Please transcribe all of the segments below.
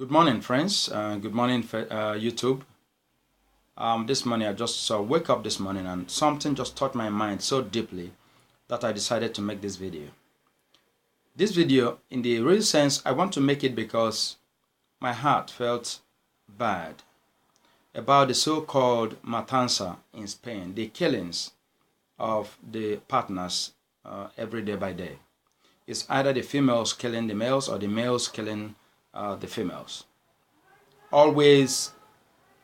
Good morning, friends. Good morning, YouTube. This morning, I just wake up this morning and something just touched my mind so deeply that I decided to make this video. This video, in the real sense, I want to make it because my heart felt bad about the so-called matanza in Spain, the killings of the partners every day by day. It's either the females killing the males or the males killing the females. Always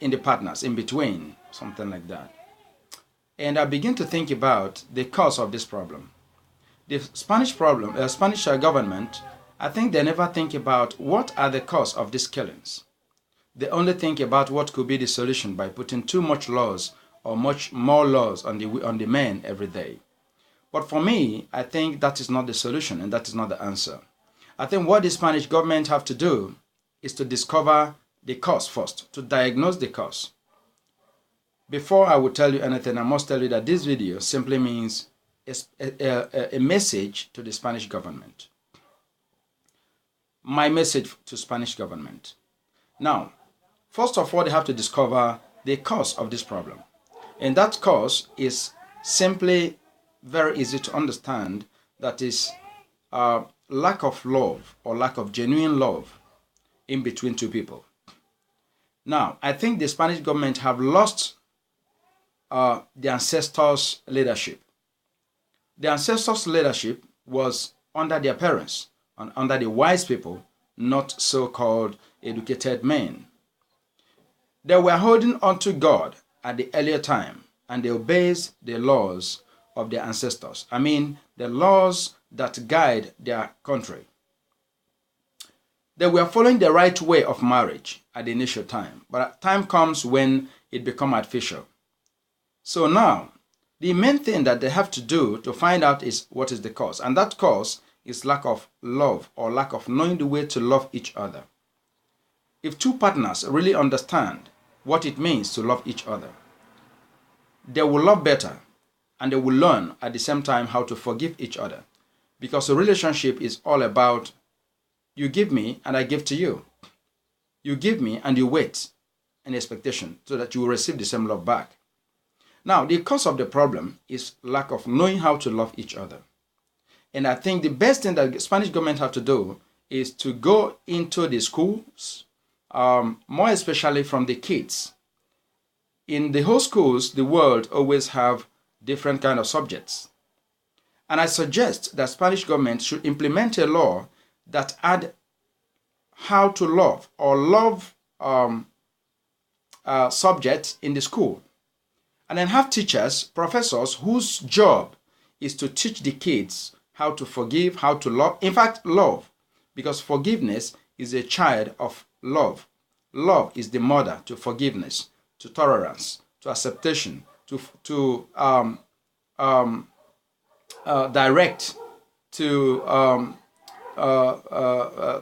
in the partners, in between, something like that. And I begin to think about the cause of this problem. The Spanish government, I think they never think about what are the cause of these killings. They only think about what could be the solution by putting too much laws or much more laws on the men every day. But for me, I think that is not the solution and that is not the answer. I think what the Spanish government have to do is to discover the cause first, to diagnose the cause. Before I will tell you anything, I must tell you that this video simply means a message to the Spanish government. My message to Spanish government. Now, first of all, they have to discover the cause of this problem. And that cause is simply very easy to understand. That is lack of love or lack of genuine love in between two people. Now, I think the Spanish government have lost the ancestors' leadership. The ancestors' leadership was under their parents and under the wise people, not so-called educated men. They were holding on to God at the earlier time, and they obeyed the laws of their ancestors. I mean, the laws that guide their country. They were following the right way of marriage at the initial time, but time comes when it becomes artificial. So now, the main thing that they have to do to find out is what is the cause, and that cause is lack of love or lack of knowing the way to love each other. If two partners really understand what it means to love each other, they will love better and they will learn at the same time how to forgive each other, because a relationship is all about you give me and I give to you. You give me and you wait in expectation so that you will receive the same love back. Now, the cause of the problem is lack of knowing how to love each other. And I think the best thing that the Spanish government have to do is to go into the schools, more especially from the kids. In the whole schools, the world always have different kind of subjects. And I suggest that Spanish government should implement a law that add how to love or love subjects in the school. And then have teachers, professors whose job is to teach the kids how to forgive, how to love. In fact, love, because forgiveness is a child of love. Love is the mother to forgiveness, to tolerance, to acceptation, to direct, to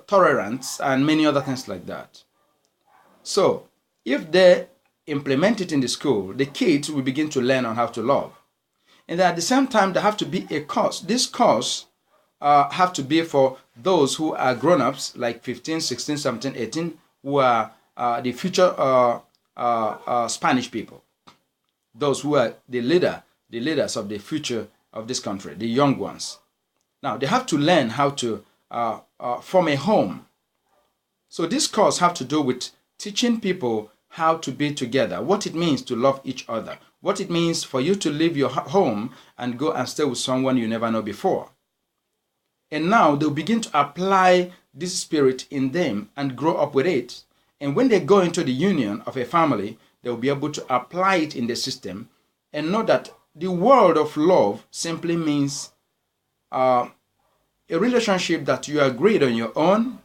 tolerance, and many other things like that. So, if they implement it in the school, the kids will begin to learn on how to love. And at the same time, there have to be a course. This course have to be for those who are grown-ups, like 15, 16, 17, 18, who are the future Spanish people. Those who are the leaders of the future of this country, the young ones. Now, they have to learn how to form a home. So this course have to do with teaching people how to be together, what it means to love each other, what it means for you to leave your home and go and stay with someone you never know before. And now they'll begin to apply this spirit in them and grow up with it. And when they go into the union of a family, they'll be able to apply it in the system and know that the world of love simply means a relationship that you agreed on your own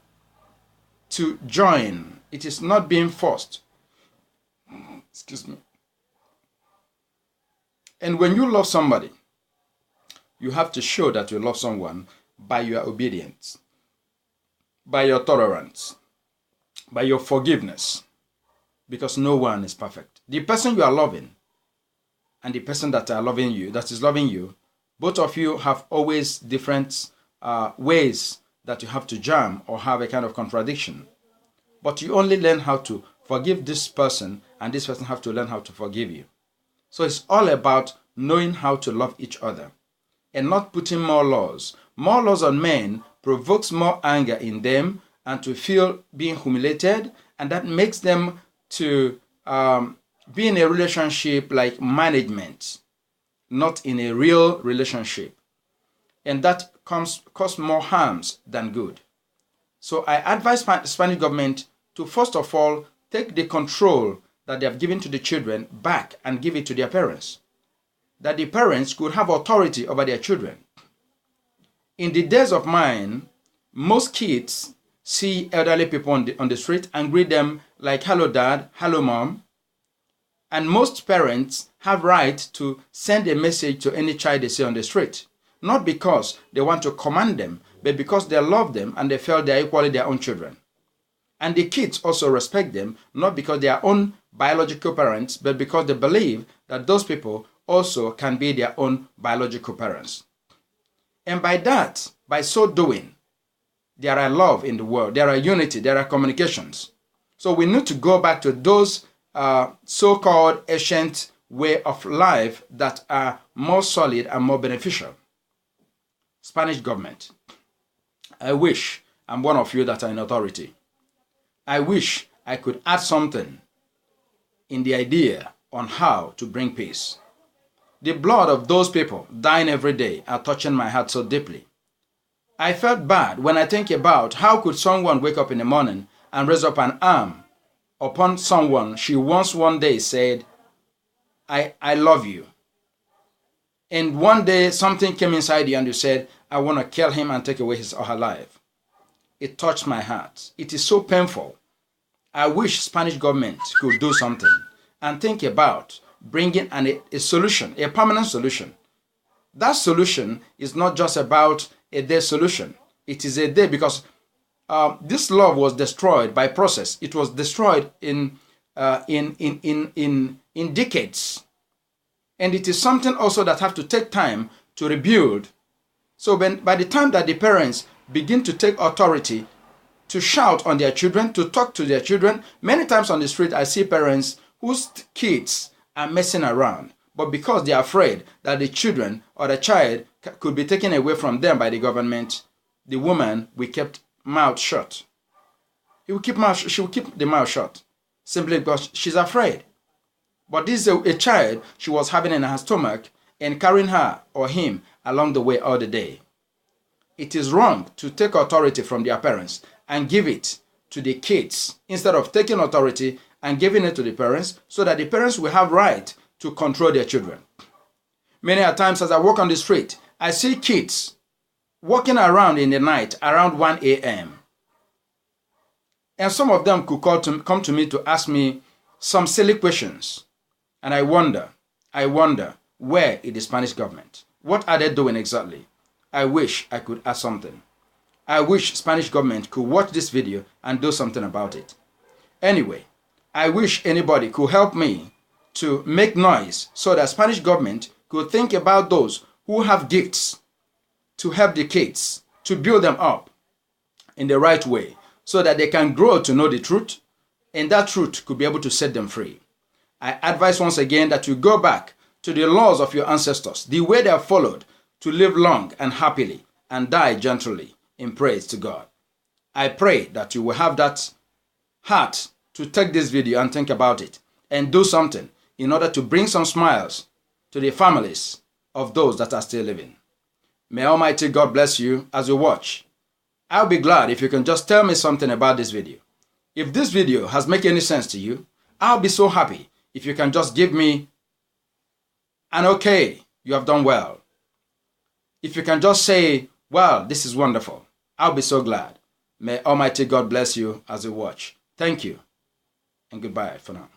to join. It is not being forced. Excuse me. And when you love somebody, you have to show that you love someone by your obedience, by your tolerance, by your forgiveness, because no one is perfect. The person you are loving and the person that is loving you, both of you have always different ways that you have to jam or have a kind of contradiction. but you only learn how to forgive this person, and this person have to learn how to forgive you. So it's all about knowing how to love each other and not putting more laws. More laws on men provokes more anger in them and to feel being humiliated, and that makes them to be in a relationship like management, not in a real relationship. And that cause more harms than good. So I advise the Spanish government to first of all take the control that they have given to the children back and give it to their parents. That the parents could have authority over their children. In the days of mine, most kids see elderly people on the street and greet them like, hello dad, hello mom. And most parents have right to send a message to any child they see on the street. Not because they want to command them, but because they love them and they feel they are equally their own children. And the kids also respect them, not because they are own biological parents, but because they believe that those people also can be their own biological parents. And by that, by so doing, there are love in the world, there are unity, there are communications. So we need to go back to those so-called ancient way of life that are more solid and more beneficial. Spanish government, I wish I'm one of you that are in authority. I wish I could add something in the idea on how to bring peace. The blood of those people dying every day are touching my heart so deeply. I felt bad when I think about how could someone wake up in the morning and raise up an arm upon someone she once one day said, I love you. And one day something came inside you and you said, I want to kill him and take away his or her life. It touched my heart. It is so painful. I wish Spanish government could do something and think about bringing a solution, a permanent solution. That solution is not just about a day solution. It is a day because this love was destroyed by process. It was destroyed in decades. And it is something also that have to take time to rebuild. So by the time that the parents begin to take authority, to shout on their children, to talk to their children, many times on the street I see parents whose kids are messing around. But because they are afraid that the children or the child could be taken away from them by the government, the woman will keep mouth shut. She will keep the mouth shut simply because she's afraid. But this is a child she was having in her stomach and carrying her or him along the way all the day. It is wrong to take authority from their parents and give it to the kids instead of taking authority and giving it to the parents so that the parents will have right to control their children. Many a times as I walk on the street, I see kids walking around in the night around 1 a.m. And some of them could come to me to ask me some silly questions. And I wonder, where is the Spanish government? What are they doing exactly? I wish I could add something. I wish Spanish government could watch this video and do something about it. Anyway, I wish anybody could help me to make noise so that Spanish government could think about those who have gifts to help the kids, to build them up in the right way so that they can grow to know the truth, and that truth could be able to set them free. I advise once again that you go back to the laws of your ancestors, the way they have followed to live long and happily and die gently in praise to God. I pray that you will have that heart to take this video and think about it and do something in order to bring some smiles to the families of those that are still living. May Almighty God bless you as you watch. I'll be glad if you can just tell me something about this video. If this video has made any sense to you, I'll be so happy if you can just give me an okay, you have done well. If you can just say, well, this is wonderful, I'll be so glad. May Almighty God bless you as you watch. Thank you, and goodbye for now.